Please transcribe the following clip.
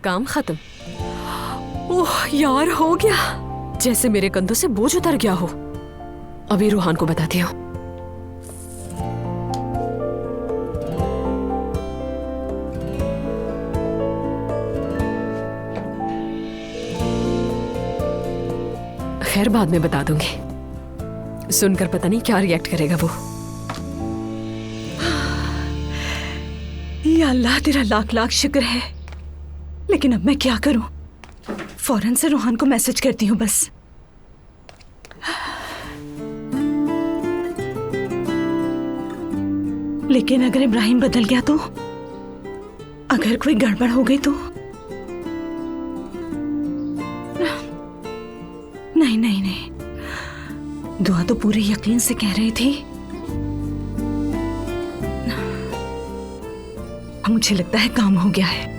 काम खत्म। ओह यार, हो गया, जैसे मेरे कंधों से बोझ उतर गया हो। अभी रूहान को बताती हूँ। खैर, बाद में बता दूंगी। सुनकर पता नहीं क्या रिएक्ट करेगा वो। या अल्लाह, तेरा लाख लाख शुक्र है। लेकिन अब मैं क्या करूं? फौरन से रूहान को मैसेज करती हूँ बस। लेकिन अगर इब्राहिम बदल गया तो, अगर कोई गड़बड़ हो गई तो? नहीं नहीं नहीं, दुआ तो पूरे यकीन से कह रही थी। मुझे लगता है काम हो गया है।